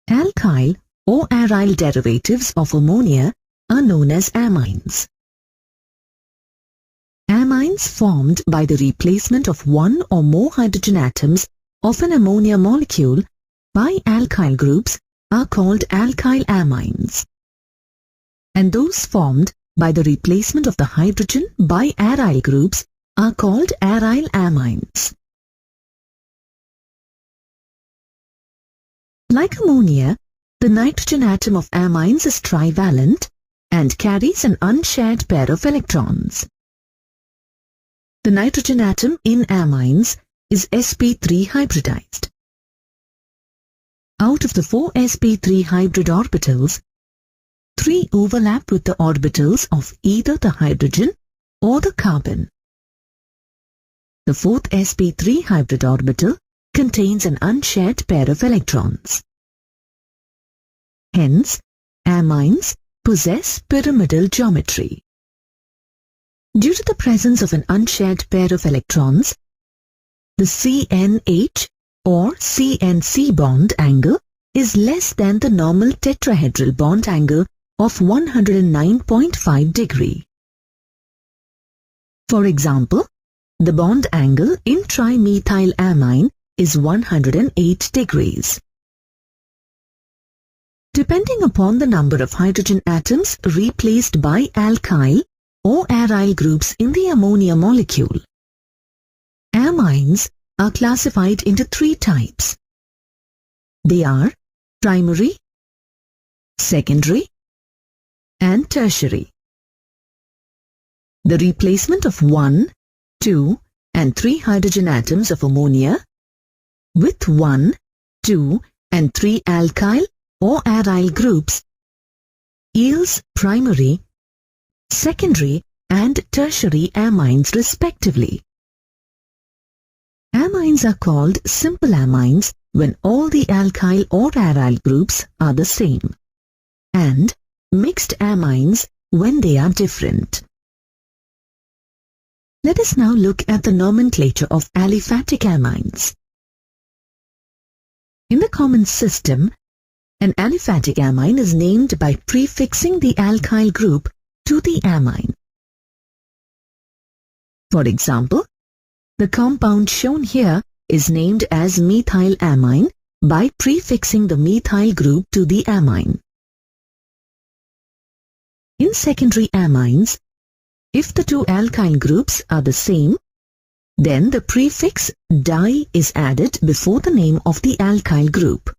Alkyl or aryl derivatives of ammonia are known as amines. Amines formed by the replacement of one or more hydrogen atoms of an ammonia molecule by alkyl groups are called alkyl amines. And those formed by the replacement of the hydrogen by aryl groups are called aryl amines. Like ammonia, the nitrogen atom of amines is trivalent and carries an unshared pair of electrons. The nitrogen atom in amines is sp3 hybridized. Out of the 4 sp3 hybrid orbitals, 3 overlap with the orbitals of either the hydrogen or the carbon. The 4th sp3 hybrid orbital contains an unshared pair of electrons. Hence, amines possess pyramidal geometry. Due to the presence of an unshared pair of electrons, the CNH or CNC bond angle is less than the normal tetrahedral bond angle of 109.5 degrees. For example, the bond angle in trimethylamine is 108 degrees. Depending upon the number of hydrogen atoms replaced by alkyl or aryl groups in the ammonia molecule, amines are classified into 3 types. They are primary, secondary, and tertiary. The replacement of 1, 2, and 3 hydrogen atoms of ammonia with 1, 2, and 3 alkyl or aryl groups yields primary, secondary, and tertiary amines respectively. Amines are called simple amines when all the alkyl or aryl groups are the same, and mixed amines when they are different. Let us now look at the nomenclature of aliphatic amines. In the common system, an aliphatic amine is named by prefixing the alkyl group to the amine. For example, the compound shown here is named as methylamine by prefixing the methyl group to the amine. In secondary amines, if the 2 alkyl groups are the same, then the prefix di is added before the name of the alkyl group.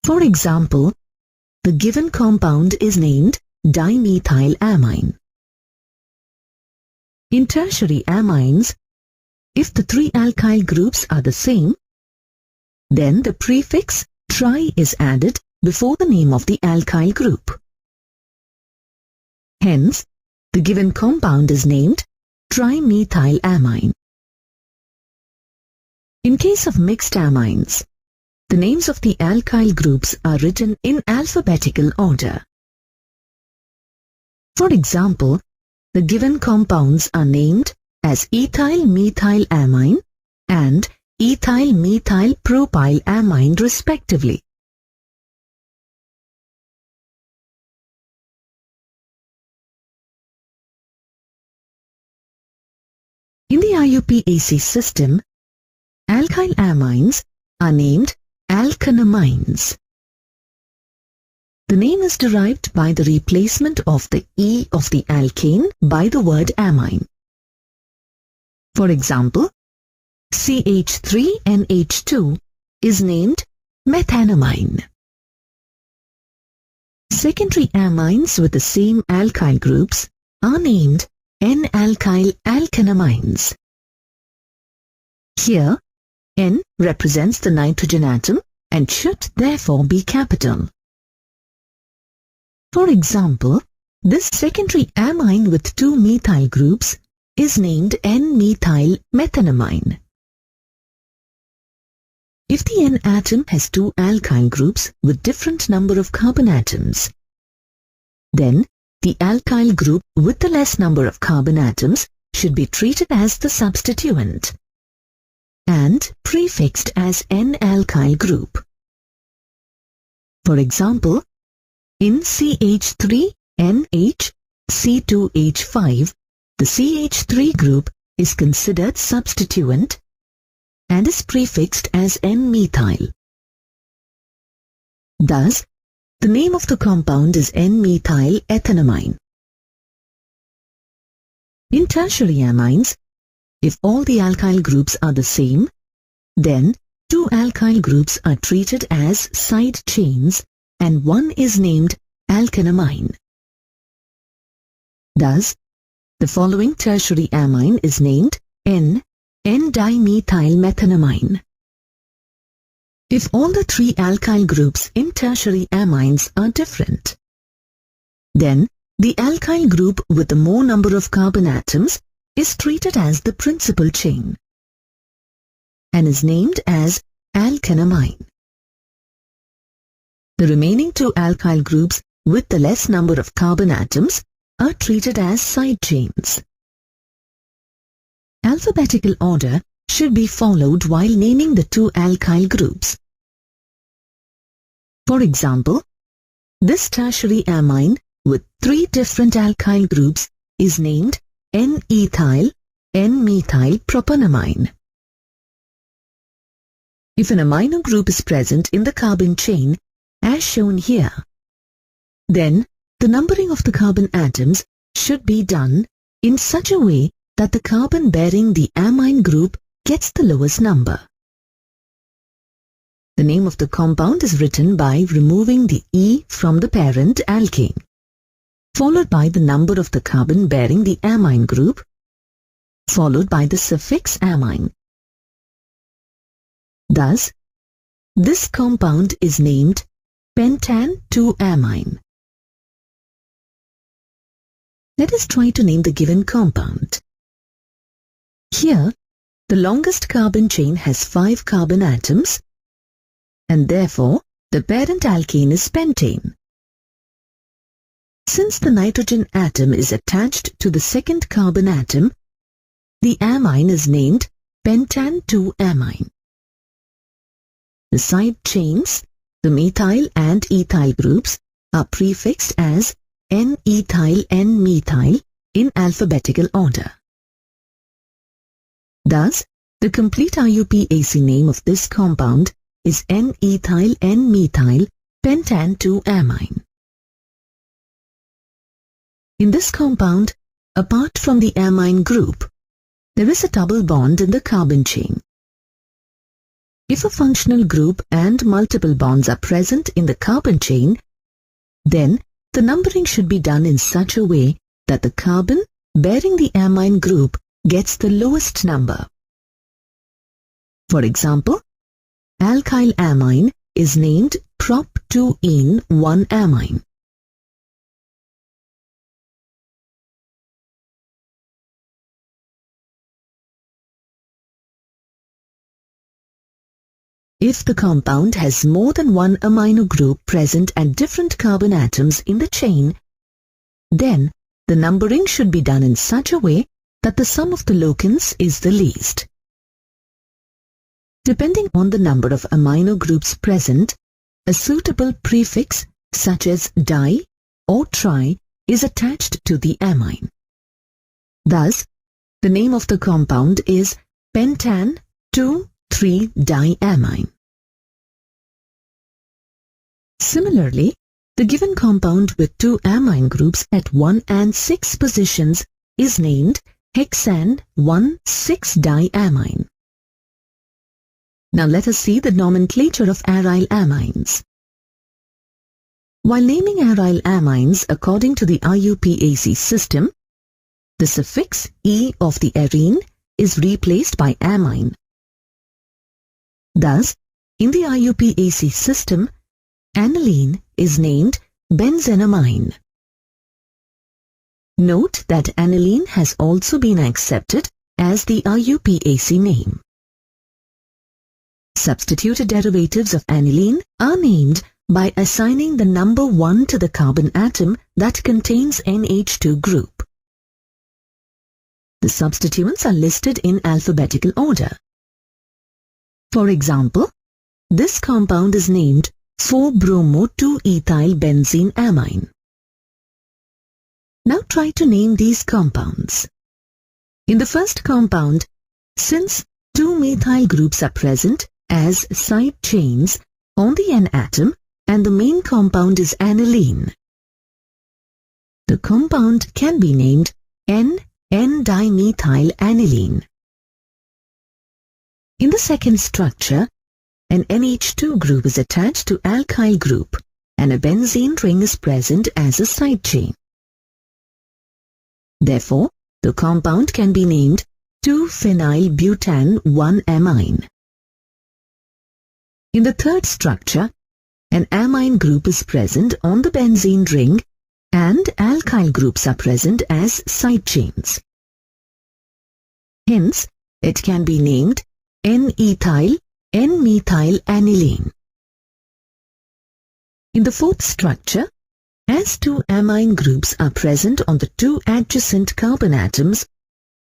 For example, the given compound is named dimethylamine. In tertiary amines, if the 3 alkyl groups are the same, then the prefix tri is added before the name of the alkyl group. Hence, the given compound is named trimethylamine. In case of mixed amines, the names of the alkyl groups are written in alphabetical order. For example, the given compounds are named as ethyl-methylamine and ethyl-methyl-propylamine respectively. In the IUPAC system, alkyl amines are named alkanamines. The name is derived by the replacement of the E of the alkane by the word amine. For example, CH3NH2 is named methanamine. Secondary amines with the same alkyl groups are named N-alkyl alkanamines. Here, N represents the nitrogen atom and should therefore be capital. For example, this secondary amine with 2 methyl groups is named N-methyl methanamine. If the N atom has 2 alkyl groups with different number of carbon atoms, then the alkyl group with the less number of carbon atoms should be treated as the substituent and prefixed as N-alkyl group. For example, in CH3NHC2H5, the CH3 group is considered substituent and is prefixed as N-methyl. Thus, the name of the compound is N-methyl ethanamine. In tertiary amines, if all the alkyl groups are the same, then two alkyl groups are treated as side chains and one is named alkanamine. Thus, the following tertiary amine is named N-dimethylmethanamine. If all the three alkyl groups in tertiary amines are different, then the alkyl group with the more number of carbon atoms is treated as the principal chain and is named as alkanamine. The remaining two alkyl groups with the less number of carbon atoms are treated as side chains. Alphabetical order should be followed while naming the two alkyl groups. For example, this tertiary amine with three different alkyl groups is named N-ethyl N-methyl propanamine. If an amino group is present in the carbon chain, as shown here, then the numbering of the carbon atoms should be done in such a way that the carbon bearing the amine group gets the lowest number. The name of the compound is written by removing the E from the parent alkane, followed by the number of the carbon bearing the amine group, followed by the suffix amine. Thus, this compound is named pentan-2-amine. Let us try to name the given compound. Here, the longest carbon chain has 5 carbon atoms, and therefore the parent alkane is pentane. Since the nitrogen atom is attached to the second carbon atom, the amine is named pentan-2-amine. The side chains, the methyl and ethyl groups, are prefixed as N-ethyl N-methyl in alphabetical order. Thus, the complete IUPAC name of this compound is N-ethyl N-methyl pentan-2-amine. In this compound, apart from the amine group, there is a double bond in the carbon chain. If a functional group and multiple bonds are present in the carbon chain, then the numbering should be done in such a way that the carbon bearing the amine group gets the lowest number. For example, alkyl amine is named prop-2-ene-1-amine. If the compound has more than one amino group present at different carbon atoms in the chain, then the numbering should be done in such a way that the sum of the locants is the least. Depending on the number of amino groups present, a suitable prefix such as di or tri is attached to the amine. Thus, the name of the compound is pentan-2,3-diamine. Similarly, the given compound with two amine groups at 1 and 6 positions is named hexane-1,6-diamine. Now let us see the nomenclature of aryl amines. While naming aryl amines according to the IUPAC system, the suffix E of the arene is replaced by amine. Thus, in the IUPAC system, aniline is named benzenamine. Note that aniline has also been accepted as the IUPAC name. Substituted derivatives of aniline are named by assigning the number 1 to the carbon atom that contains NH2 group. The substituents are listed in alphabetical order. For example, this compound is named 4-bromo-2-ethyl-benzene amine. Now try to name these compounds. In the first compound, since two methyl groups are present as side chains on the N atom and the main compound is aniline, the compound can be named N-dimethyl-aniline. In the second structure, an NH2 group is attached to alkyl group and a benzene ring is present as a side chain. Therefore, the compound can be named 2-phenyl-butan-1-amine. In the third structure, an amine group is present on the benzene ring and alkyl groups are present as side chains. Hence, it can be named N-ethyl-N-methyl-aniline. In the fourth structure, as two amine groups are present on the two adjacent carbon atoms,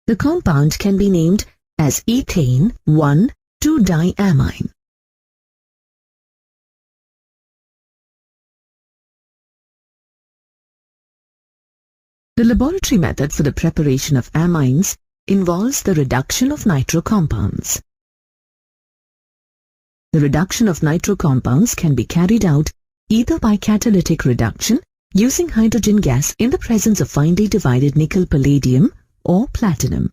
the compound can be named as ethane-1,2-diamine. The laboratory method for the preparation of amines involves the reduction of nitro compounds. The reduction of nitro compounds can be carried out either by catalytic reduction using hydrogen gas in the presence of finely divided nickel palladium or platinum,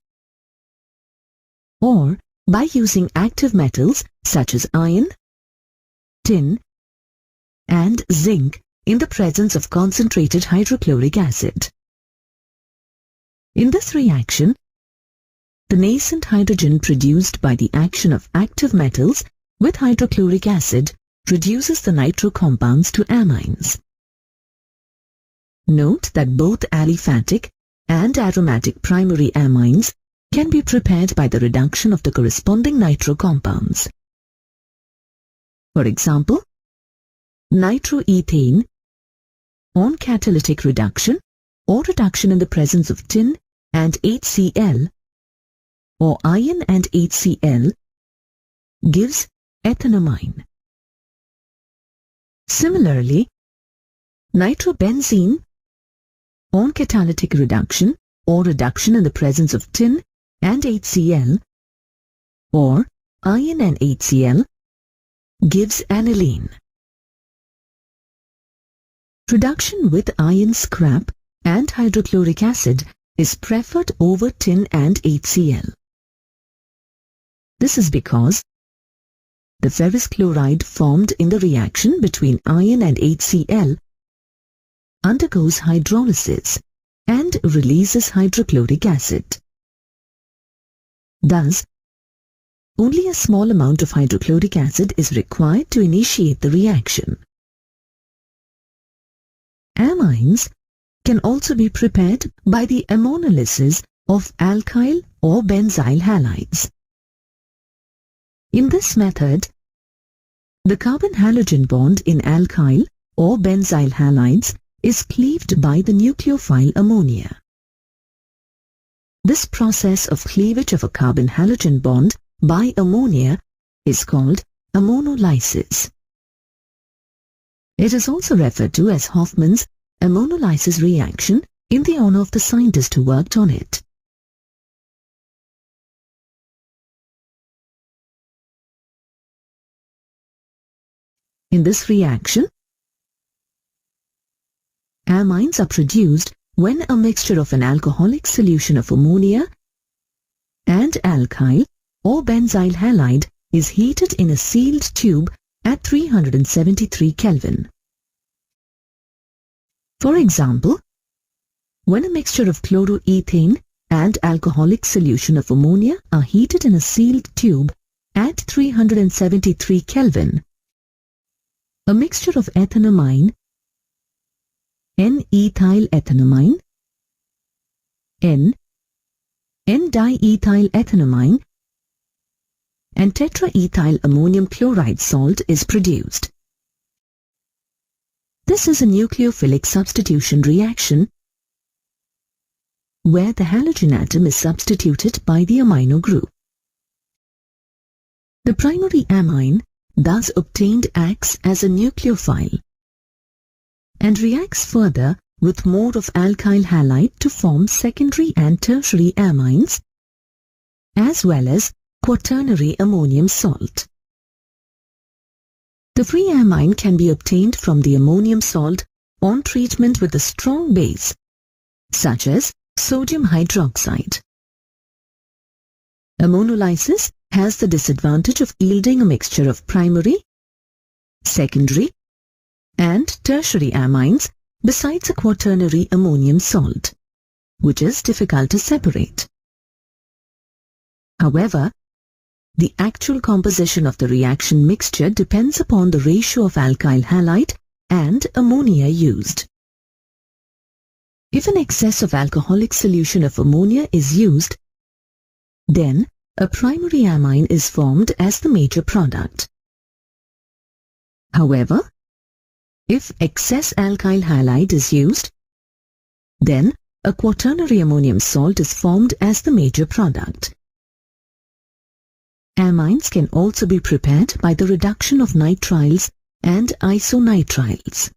or by using active metals such as iron, tin, and zinc in the presence of concentrated hydrochloric acid. In this reaction, the nascent hydrogen produced by the action of active metals with hydrochloric acid reduces the nitro compounds to amines. Note that both aliphatic and aromatic primary amines can be prepared by the reduction of the corresponding nitro compounds. For example, nitroethane on catalytic reduction or reduction in the presence of tin and HCl or iron and HCl gives ethanamine. Similarly, nitrobenzene on catalytic reduction or reduction in the presence of tin and HCl or iron and HCl gives aniline. Reduction with iron scrap and hydrochloric acid is preferred over tin and HCl. This is because the ferrous chloride formed in the reaction between iron and HCl undergoes hydrolysis and releases hydrochloric acid. Thus, only a small amount of hydrochloric acid is required to initiate the reaction. Amines can also be prepared by the ammonolysis of alkyl or benzyl halides. In this method, the carbon-halogen bond in alkyl or benzyl halides is cleaved by the nucleophile ammonia. This process of cleavage of a carbon-halogen bond by ammonia is called ammonolysis. It is also referred to as Hofmann's ammonolysis reaction in the honor of the scientist who worked on it. In this reaction, amines are produced when a mixture of an alcoholic solution of ammonia and alkyl or benzyl halide is heated in a sealed tube at 373 Kelvin. For example, when a mixture of chloroethane and alcoholic solution of ammonia are heated in a sealed tube at 373 Kelvin, a mixture of ethanamine, N-ethyl-ethanamine, N-diethyl-ethanamine, and tetraethyl ammonium chloride salt is produced. This is a nucleophilic substitution reaction where the halogen atom is substituted by the amino group. The primary amine thus obtained acts as a nucleophile and reacts further with more of alkyl halide to form secondary and tertiary amines as well as quaternary ammonium salt. The free amine can be obtained from the ammonium salt on treatment with a strong base, such as sodium hydroxide. Ammonolysis has the disadvantage of yielding a mixture of primary, secondary, and tertiary amines besides a quaternary ammonium salt, which is difficult to separate. However, the actual composition of the reaction mixture depends upon the ratio of alkyl halide and ammonia used. If an excess of alcoholic solution of ammonia is used, then a primary amine is formed as the major product. However, if excess alkyl halide is used, then a quaternary ammonium salt is formed as the major product. Amines can also be prepared by the reduction of nitriles and isonitriles.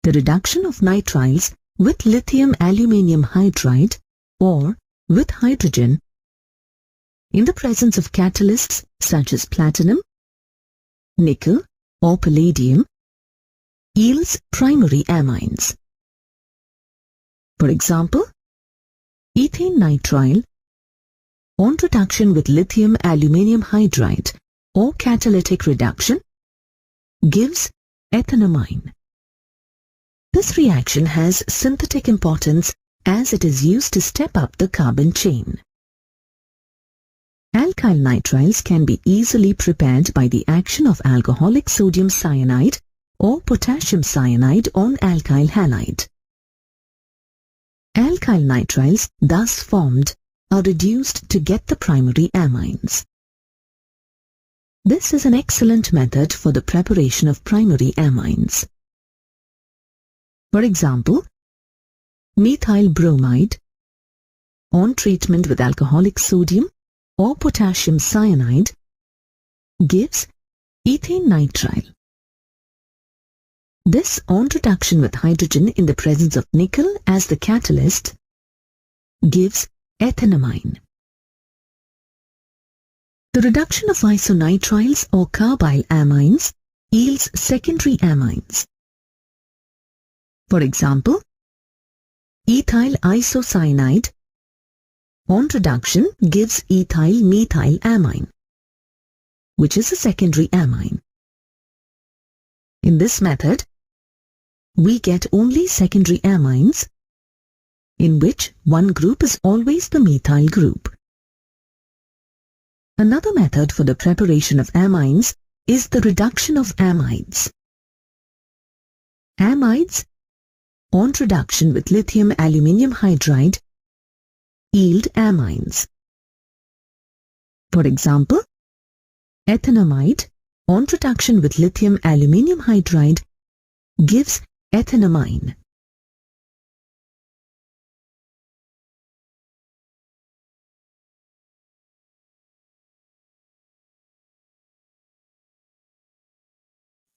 The reduction of nitriles with lithium aluminium hydride or with hydrogen in the presence of catalysts such as platinum, nickel or palladium yields primary amines. For example, ethane nitrile on reduction with lithium aluminium hydride or catalytic reduction gives ethanamine. This reaction has synthetic importance as it is used to step up the carbon chain. Alkyl nitriles can be easily prepared by the action of alcoholic sodium cyanide or potassium cyanide on alkyl halide. Alkyl nitriles thus formed are reduced to get the primary amines. This is an excellent method for the preparation of primary amines. For example, methyl bromide on treatment with alcoholic sodium or potassium cyanide gives ethane nitrile. This on reduction with hydrogen in the presence of nickel as the catalyst gives ethanamine. The reduction of isonitriles or carbyl amines yields secondary amines. For example, ethyl isocyanide on reduction gives ethyl methyl amine, which is a secondary amine. In this method, we get only secondary amines in which one group is always the methyl group. Another method for the preparation of amines is the reduction of amides. Amides on reduction with lithium aluminium hydride yield amines. For example, ethanamide on reduction with lithium aluminium hydride gives ethanamine.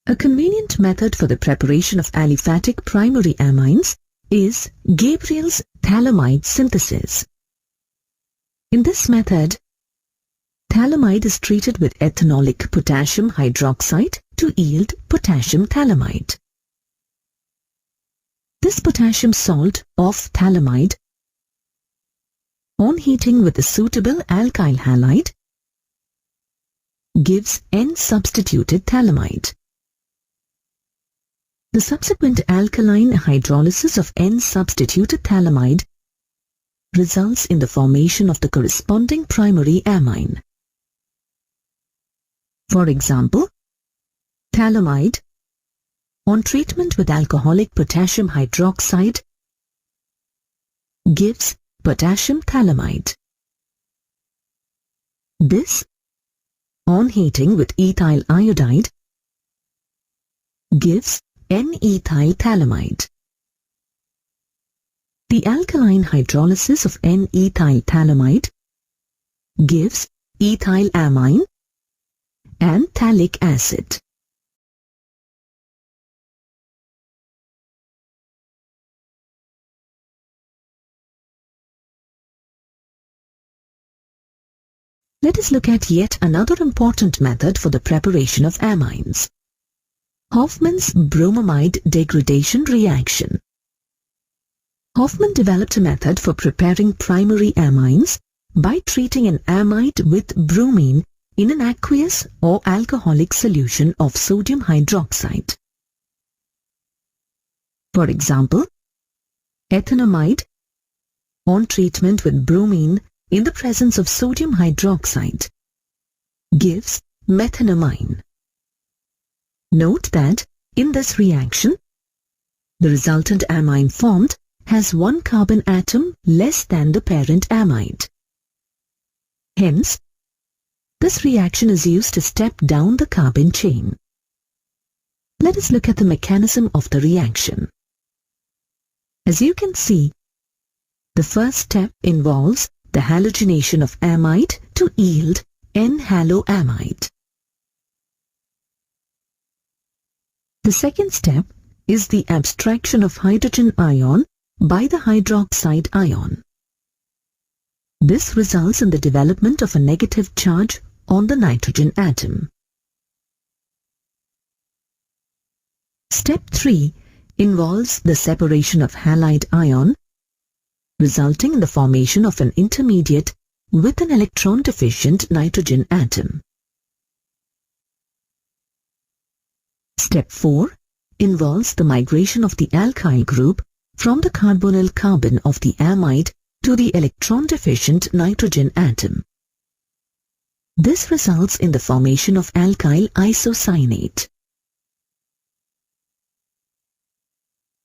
A convenient method for the preparation of aliphatic primary amines is Gabriel's phthalimide synthesis. In this method, phthalimide is treated with ethanolic potassium hydroxide to yield potassium phthalimide. This potassium salt of phthalimide, on heating with a suitable alkyl halide, gives N-substituted phthalimide. The subsequent alkaline hydrolysis of N-substituted phthalimide results in the formation of the corresponding primary amine. For example, phthalimide on treatment with alcoholic potassium hydroxide gives potassium phthalimide. This, on heating with ethyl iodide, gives N-ethyl phthalimide. The alkaline hydrolysis of N-ethyl phthalimide gives ethyl amine and phthalic acid. Let us look at yet another important method for the preparation of amines. Hofmann's bromamide degradation reaction. Hofmann developed a method for preparing primary amines by treating an amide with bromine in an aqueous or alcoholic solution of sodium hydroxide. For example, ethanamide on treatment with bromine in the presence of sodium hydroxide gives methanamine. Note that in this reaction, the resultant amine formed has one carbon atom less than the parent amide. Hence, this reaction is used to step down the carbon chain. Let us look at the mechanism of the reaction. As you can see, the first step involves the halogenation of amide to yield N-haloamide. The second step is the abstraction of hydrogen ion by the hydroxide ion. This results in the development of a negative charge on the nitrogen atom. Step 3 involves the separation of halide ion, resulting in the formation of an intermediate with an electron-deficient nitrogen atom. Step 4 involves the migration of the alkyl group from the carbonyl carbon of the amide to the electron-deficient nitrogen atom. This results in the formation of alkyl isocyanate.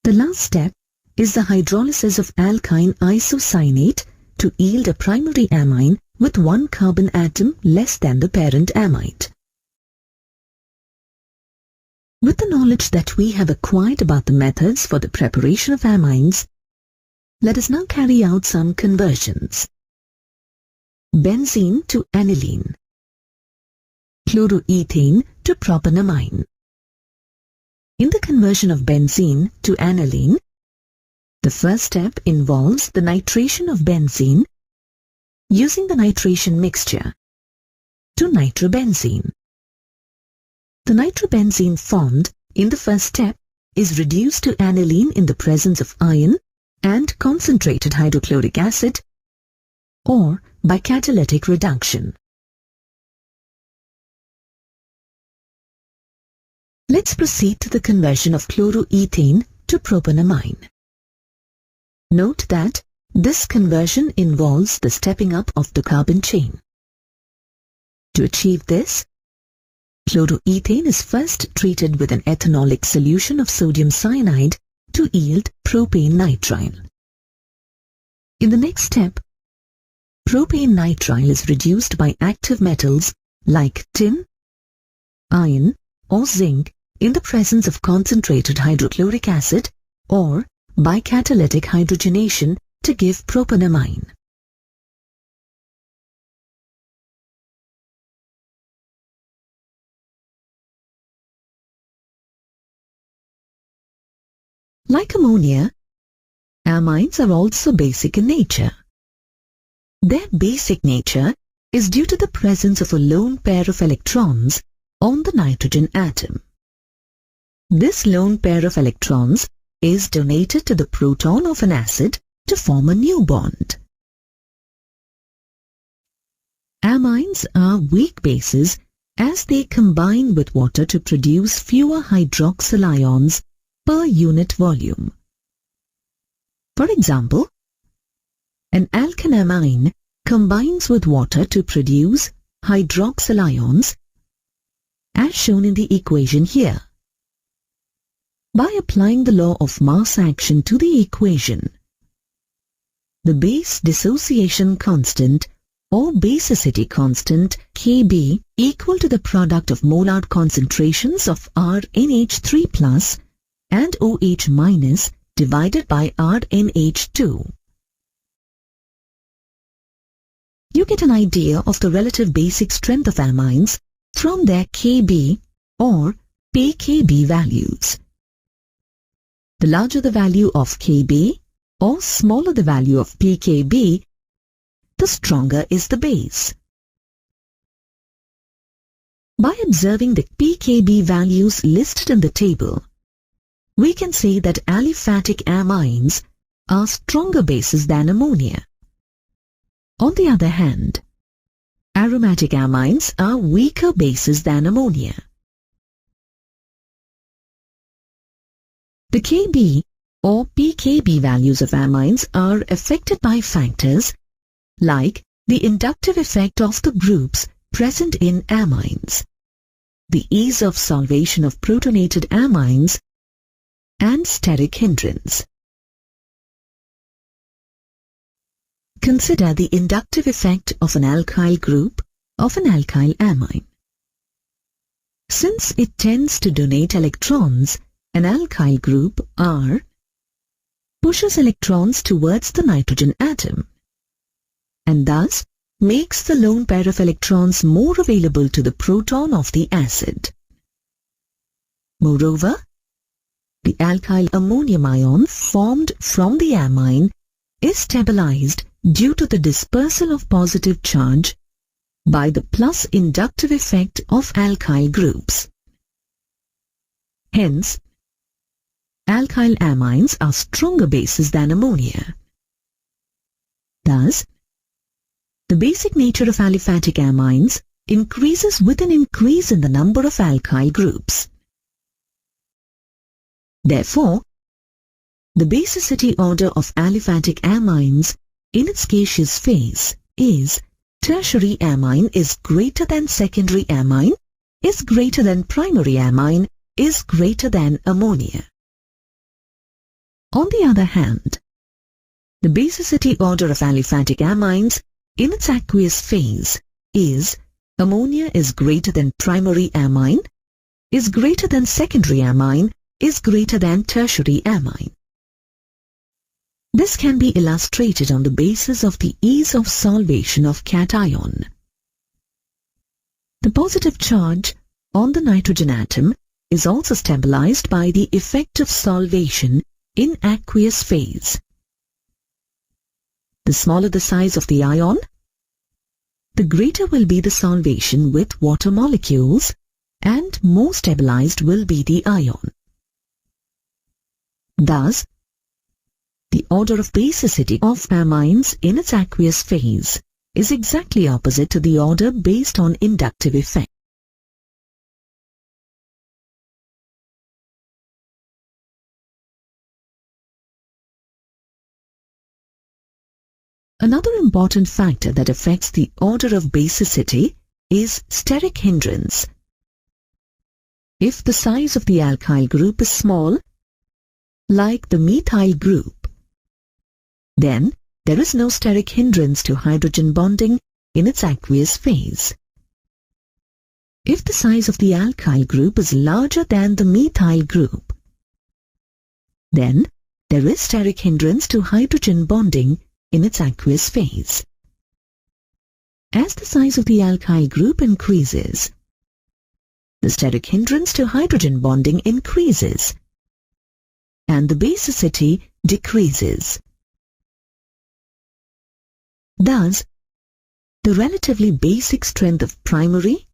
The last step is the hydrolysis of alkyne isocyanate to yield a primary amine with one carbon atom less than the parent amide. With the knowledge that we have acquired about the methods for the preparation of amines, let us now carry out some conversions. Benzene to aniline, chloroethane to propanamine. In the conversion of benzene to aniline, the first step involves the nitration of benzene using the nitration mixture to nitrobenzene. The nitrobenzene formed in the first step is reduced to aniline in the presence of iron and concentrated hydrochloric acid or by catalytic reduction. Let's proceed to the conversion of chloroethane to propanamine. Note that this conversion involves the stepping up of the carbon chain. To achieve this, chloroethane is first treated with an ethanolic solution of sodium cyanide to yield propane nitrile. In the next step, propane nitrile is reduced by active metals like tin, iron, or zinc in the presence of concentrated hydrochloric acid or by catalytic hydrogenation to give propanamine. Like ammonia, amines are also basic in nature. Their basic nature is due to the presence of a lone pair of electrons on the nitrogen atom. This lone pair of electrons is donated to the proton of an acid to form a new bond. Amines are weak bases as they combine with water to produce fewer hydroxyl ions per unit volume. For example, an alkanamine combines with water to produce hydroxyl ions as shown in the equation here. By applying the law of mass action to the equation, the base dissociation constant or basicity constant Kb equal to the product of molar concentrations of RNH3+ and OH- divided by RNH2. You get an idea of the relative basic strength of amines from their Kb or pKb values. The larger the value of Kb or smaller the value of pKb, the stronger is the base. By observing the pKb values listed in the table, we can say that aliphatic amines are stronger bases than ammonia. On the other hand, aromatic amines are weaker bases than ammonia. The Kb or pKb values of amines are affected by factors like the inductive effect of the groups present in amines, the ease of solvation of protonated amines, and steric hindrance. Consider the inductive effect of an alkyl group of an alkyl amine. Since it tends to donate electrons, an alkyl group R pushes electrons towards the nitrogen atom and thus makes the lone pair of electrons more available to the proton of the acid. Moreover, the alkyl ammonium ion formed from the amine is stabilized due to the dispersal of positive charge by the plus inductive effect of alkyl groups. Hence, alkyl amines are stronger bases than ammonia. Thus, the basic nature of aliphatic amines increases with an increase in the number of alkyl groups. Therefore, the basicity order of aliphatic amines in its gaseous phase is tertiary amine is greater than secondary amine is greater than primary amine is greater than ammonia. On the other hand, the basicity order of aliphatic amines in its aqueous phase is ammonia is greater than primary amine, is greater than secondary amine, is greater than tertiary amine. This can be illustrated on the basis of the ease of solvation of cation. The positive charge on the nitrogen atom is also stabilized by the effect of solvation in aqueous phase. The smaller the size of the ion, the greater will be the solvation with water molecules and more stabilized will be the ion. Thus, the order of basicity of amines in its aqueous phase is exactly opposite to the order based on inductive effect. Another important factor that affects the order of basicity is steric hindrance. If the size of the alkyl group is small, like the methyl group, then there is no steric hindrance to hydrogen bonding in its aqueous phase. If the size of the alkyl group is larger than the methyl group, then there is steric hindrance to hydrogen bonding in its aqueous phase. As the size of the alkyl group increases, the steric hindrance to hydrogen bonding increases and the basicity decreases. Thus, the relatively basic strength of primary,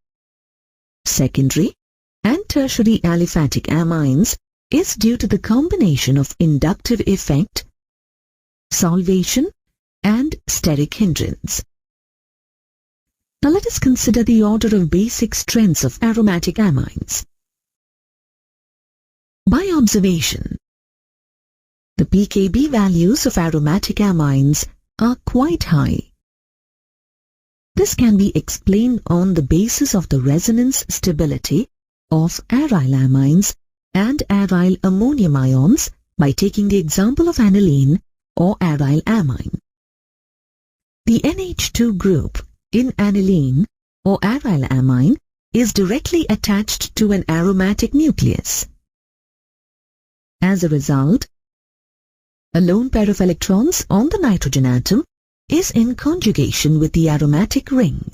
secondary, and tertiary aliphatic amines is due to the combination of inductive effect, solvation, and steric hindrance. Now let us consider the order of basic strengths of aromatic amines. By observation, the pKb values of aromatic amines are quite high. This can be explained on the basis of the resonance stability of aryl amines and aryl ammonium ions by taking the example of aniline or aryl amine. The NH2 group in aniline or aryl amine is directly attached to an aromatic nucleus. As a result, a lone pair of electrons on the nitrogen atom is in conjugation with the aromatic ring.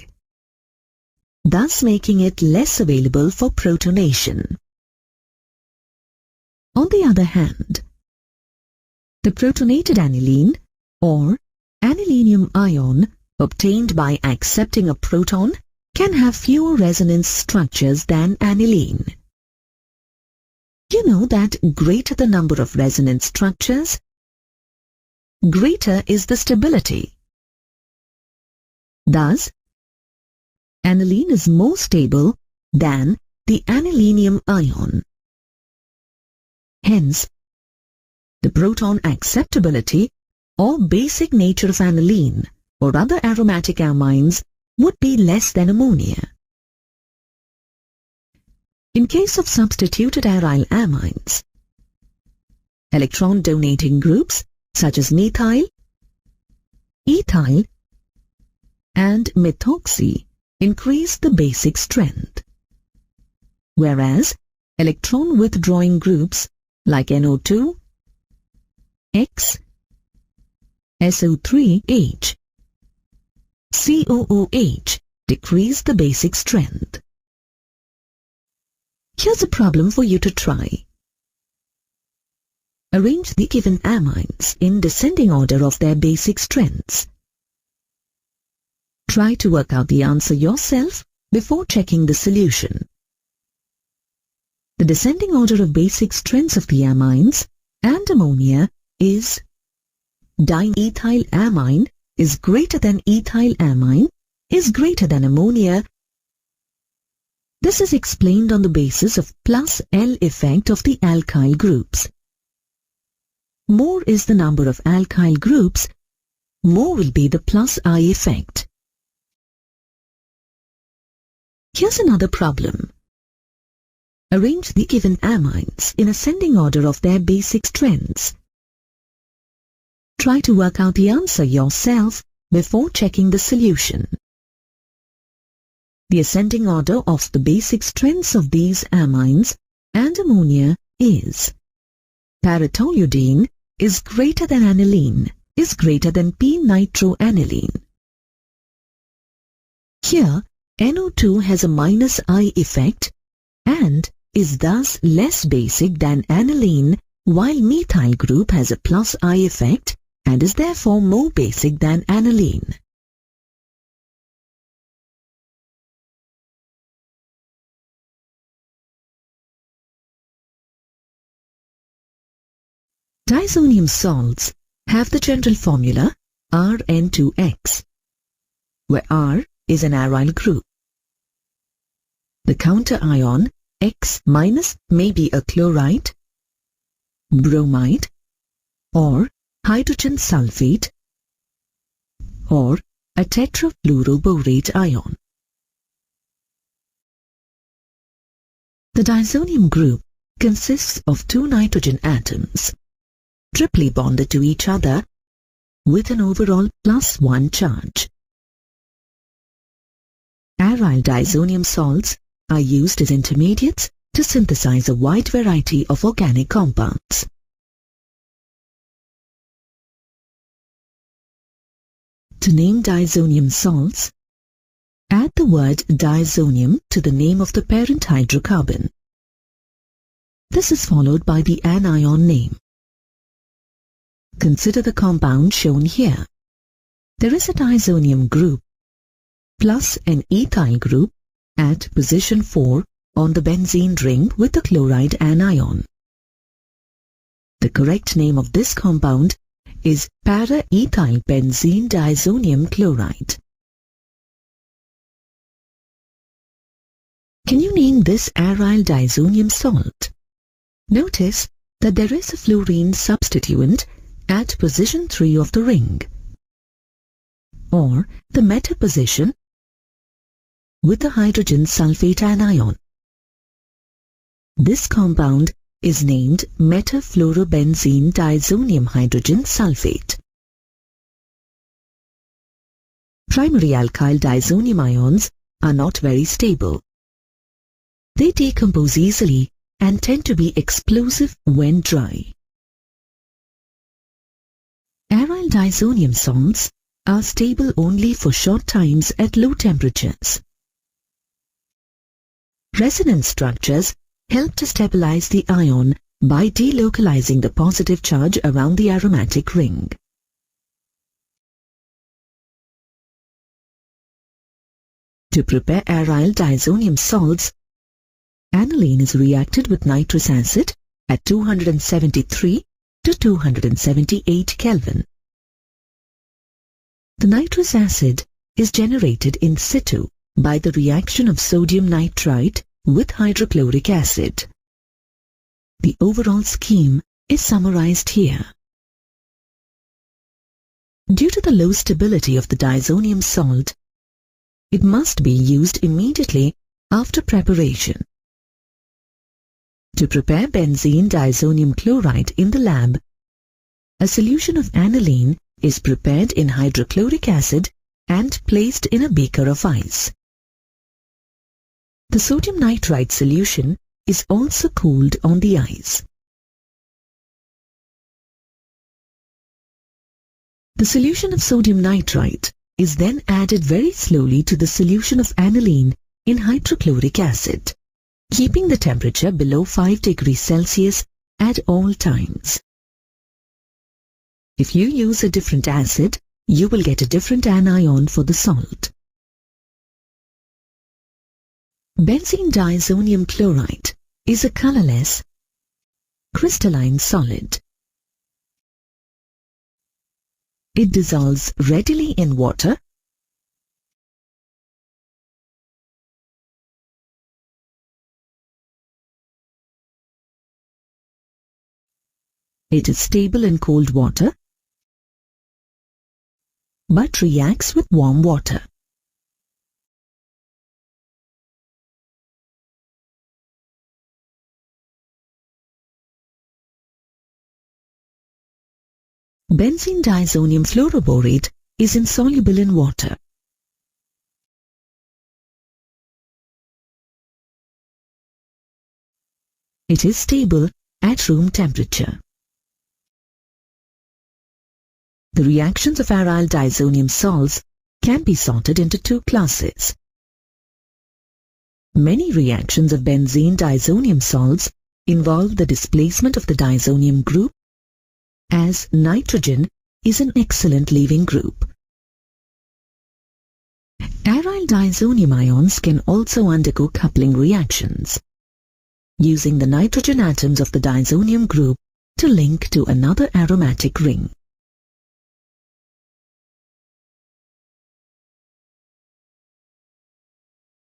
thus making it less available for protonation. On the other hand, the protonated aniline or anilinium ion obtained by accepting a proton can have fewer resonance structures than aniline. You know that greater the number of resonance structures, greater is the stability. Thus, aniline is more stable than the anilinium ion. Hence, the proton acceptability or basic nature of aniline or other aromatic amines would be less than ammonia. In case of substituted aryl amines, electron-donating groups such as methyl, ethyl, and methoxy increase the basic strength, whereas electron-withdrawing groups like NO2, X, SO3H, COOH decrease the basic strength. Here's a problem for you to try. Arrange the given amines in descending order of their basic strengths. Try to work out the answer yourself before checking the solution. The descending order of basic strengths of the amines and ammonia is dimethylamine is greater than ethylamine is greater than ammonia. This is explained on the basis of plus L effect of the alkyl groups. More is the number of alkyl groups, more will be the plus I effect. Here's another problem. Arrange the given amines in ascending order of their basic strengths. Try to work out the answer yourself before checking the solution. The ascending order of the basic strengths of these amines and ammonia is paratoluidine is greater than aniline is greater than p-nitroaniline. Here, NO2 has a minus I effect and is thus less basic than aniline, while methyl group has a plus I effect and is therefore more basic than aniline. Diazonium salts have the general formula Rn2X, where R is an aryl group. The counter ion X- may be a chloride, bromide, or hydrogen sulfate, or a tetrafluoroborate ion. The diazonium group consists of two nitrogen atoms, triply bonded to each other with an overall +1 charge. Aryl diazonium salts are used as intermediates to synthesize a wide variety of organic compounds. To name diazonium salts, add the word diazonium to the name of the parent hydrocarbon. This is followed by the anion name. Consider the compound shown here. There is a diazonium group plus an ethyl group at position 4 on the benzene ring with the chloride anion. The correct name of this compound is para-ethyl benzene diazonium chloride. Can you name this aryl diazonium salt? Notice that there is a fluorine substituent at position 3 of the ring, or the meta position with the hydrogen sulfate anion. This compound is named metafluorobenzene diazonium hydrogen sulfate. Primary alkyl diazonium ions are not very stable. They decompose easily and tend to be explosive when dry. Aryl diazonium salts are stable only for short times at low temperatures. Resonance structures help to stabilize the ion by delocalizing the positive charge around the aromatic ring. To prepare aryl diazonium salts, aniline is reacted with nitrous acid at 273 to 278 Kelvin. The nitrous acid is generated in situ by the reaction of sodium nitrite with hydrochloric acid. The overall scheme is summarized here. Due to the low stability of the diazonium salt, it must be used immediately after preparation. To prepare benzene diazonium chloride in the lab, a solution of aniline is prepared in hydrochloric acid and placed in a beaker of ice. The sodium nitrite solution is also cooled on the ice. The solution of sodium nitrite is then added very slowly to the solution of aniline in hydrochloric acid, keeping the temperature below 5 degrees Celsius at all times. If you use a different acid, you will get a different anion for the salt. Benzene diazonium chloride is a colorless, crystalline solid. It dissolves readily in water It is stable in cold water but reacts with warm water. Benzene diazonium fluoroborate is insoluble in water. It is stable at room temperature. The reactions of aryl diazonium salts can be sorted into two classes. Many reactions of benzene diazonium salts involve the displacement of the diazonium group, as nitrogen is an excellent leaving group. Aryl diazonium ions can also undergo coupling reactions, using the nitrogen atoms of the diazonium group to link to another aromatic ring.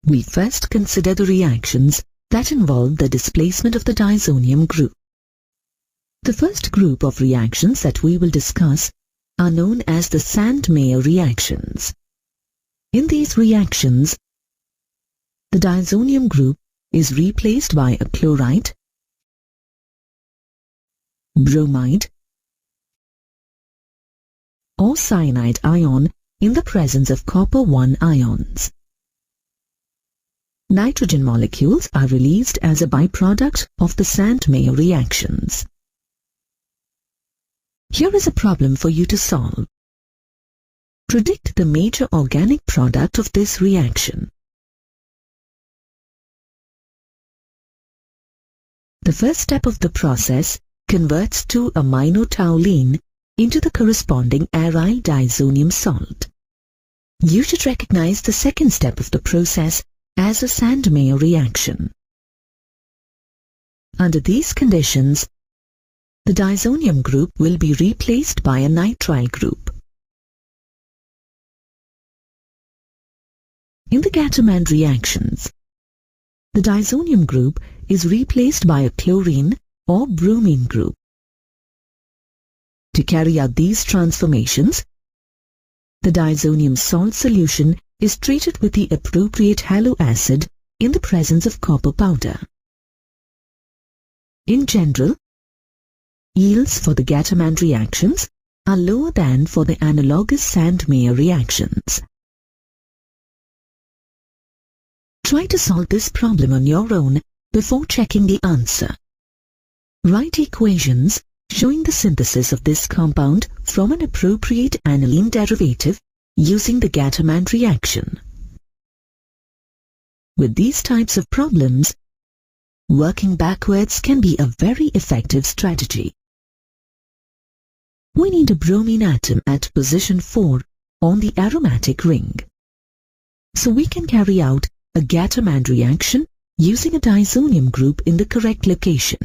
We first consider the reactions that involve the displacement of the diazonium group. The first group of reactions that we will discuss are known as the Sandmeyer reactions. In these reactions, the diazonium group is replaced by a chloride, bromide, or cyanide ion in the presence of copper-1 ions. Nitrogen molecules are released as a byproduct of the Sandmeyer reactions. Here is a problem for you to solve. Predict the major organic product of this reaction. The first step of the process converts 2-aminotoluene into the corresponding aryl diazonium salt. You should recognize the second step of the process as a Sandmeyer reaction. Under these conditions, the diazonium group will be replaced by a nitrile group. In the Gattermann reactions, the diazonium group is replaced by a chlorine or bromine group. To carry out these transformations, the diazonium salt solution is treated with the appropriate halo acid in the presence of copper powder. In general, yields for the Gattermann reactions are lower than for the analogous Sandmeyer reactions. Try to solve this problem on your own before checking the answer. Write equations showing the synthesis of this compound from an appropriate aniline derivative using the Gattermann reaction. With these types of problems, working backwards can be a very effective strategy. We need a bromine atom at position 4 on the aromatic ring. So we can carry out a Gattermann reaction using a diazonium group in the correct location.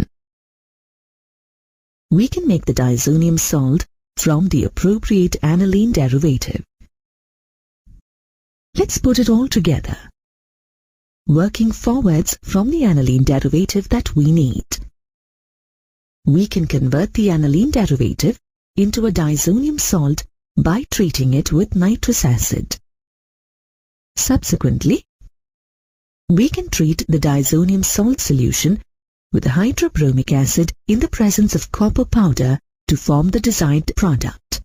We can make the diazonium salt from the appropriate aniline derivative. Let's put it all together, working forwards from the aniline derivative that we need. We can convert the aniline derivative into a diazonium salt by treating it with nitrous acid. Subsequently, we can treat the diazonium salt solution with hydrobromic acid in the presence of copper powder to form the desired product.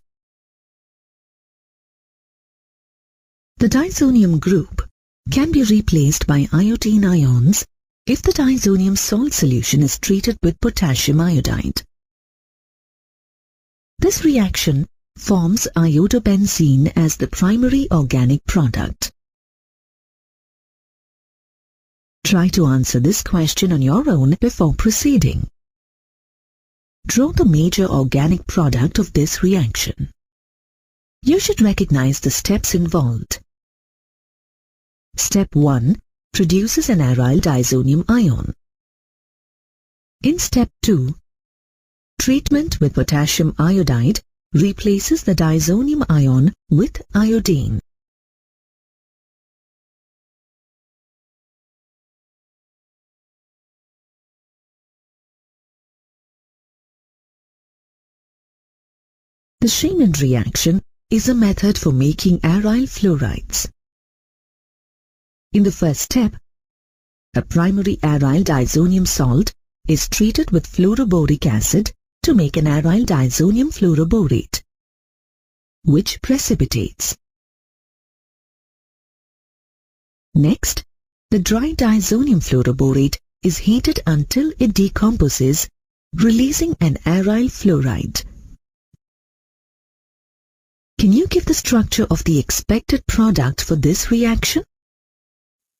The diazonium group can be replaced by iodine ions if the diazonium salt solution is treated with potassium iodide. This reaction forms iodobenzene as the primary organic product. Try to answer this question on your own before proceeding. Draw the major organic product of this reaction. You should recognize the steps involved. Step 1 produces an aryl diazonium ion. In step 2, treatment with potassium iodide replaces the diazonium ion with iodine. The Amine reaction is a method for making aryl fluorides. In the first step, a primary aryl diazonium salt is treated with fluoroboric acid to make an aryl diazonium fluoroborate, which precipitates. Next, the dry diazonium fluoroborate is heated until it decomposes, releasing an aryl fluoride. Can you give the structure of the expected product for this reaction?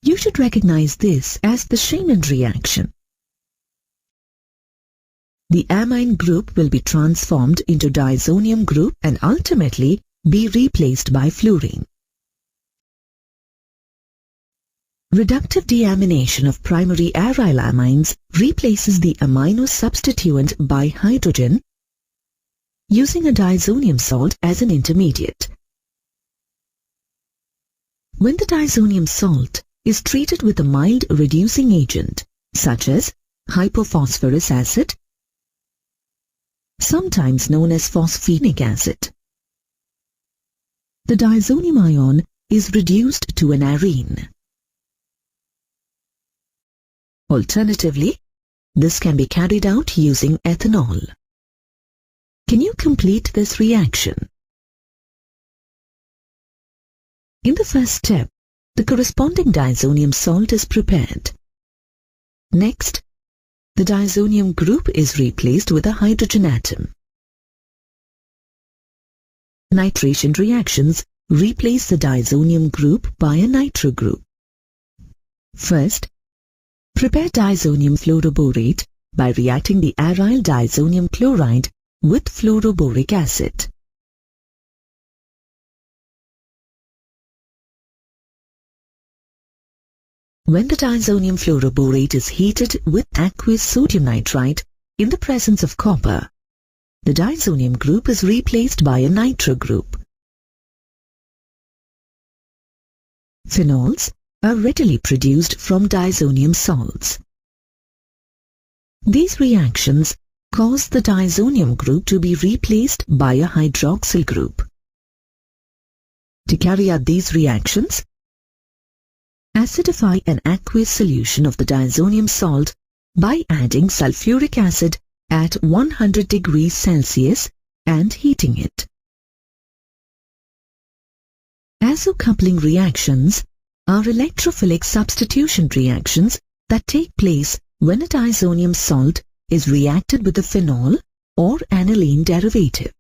You should recognize this as the Amine reaction. The amine group will be transformed into diazonium group and ultimately be replaced by fluorine. Reductive deamination of primary aryl amines replaces the amino substituent by hydrogen using a diazonium salt as an intermediate. When the diazonium salt is treated with a mild reducing agent such as hypophosphorus acid, sometimes known as phosphenic acid, the diazonium ion is reduced to an arene. Alternatively, this can be carried out using ethanol. Can you complete this reaction? In the first step, the corresponding diazonium salt is prepared. Next, the diazonium group is replaced with a hydrogen atom. Nitration reactions replace the diazonium group by a nitro group. First, prepare diazonium fluoroborate by reacting the aryl diazonium chloride with fluoroboric acid. When the diazonium fluoroborate is heated with aqueous sodium nitrite in the presence of copper, the diazonium group is replaced by a nitro group. Phenols are readily produced from diazonium salts. These reactions cause the diazonium group to be replaced by a hydroxyl group. To carry out these reactions, acidify an aqueous solution of the diazonium salt by adding sulfuric acid at 100 degrees Celsius and heating it. Azocoupling reactions are electrophilic substitution reactions that take place when a diazonium salt is reacted with a phenol or aniline derivative.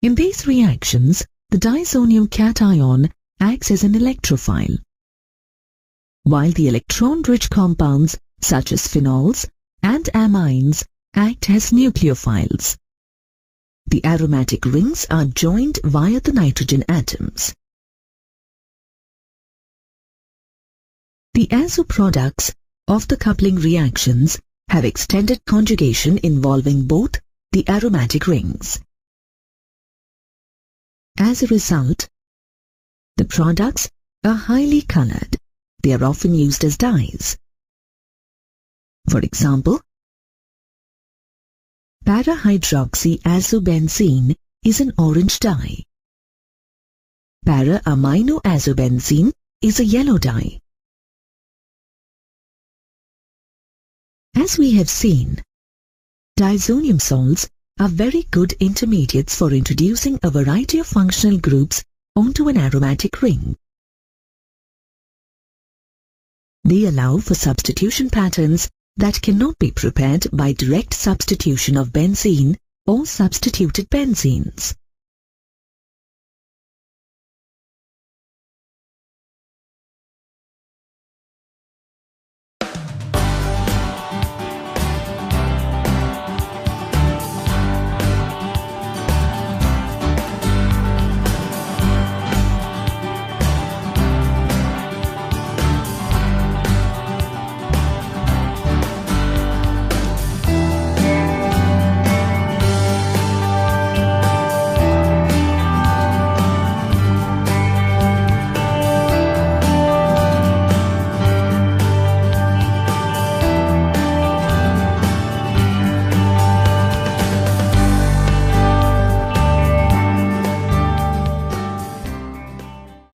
In these reactions, the diazonium cation acts as an electrophile. while the electron-rich compounds such as phenols and amines act as nucleophiles. The aromatic rings are joined via the nitrogen atoms. The azo products of the coupling reactions have extended conjugation involving both the aromatic rings. As a result, the products are highly colored. They are often used as dyes. For example, para-hydroxyazobenzene is an orange dye. Para-aminoazobenzene is a yellow dye. As we have seen, diazonium salts are very good intermediates for introducing a variety of functional groups onto an aromatic ring. They allow for substitution patterns that cannot be prepared by direct substitution of benzene or substituted benzenes.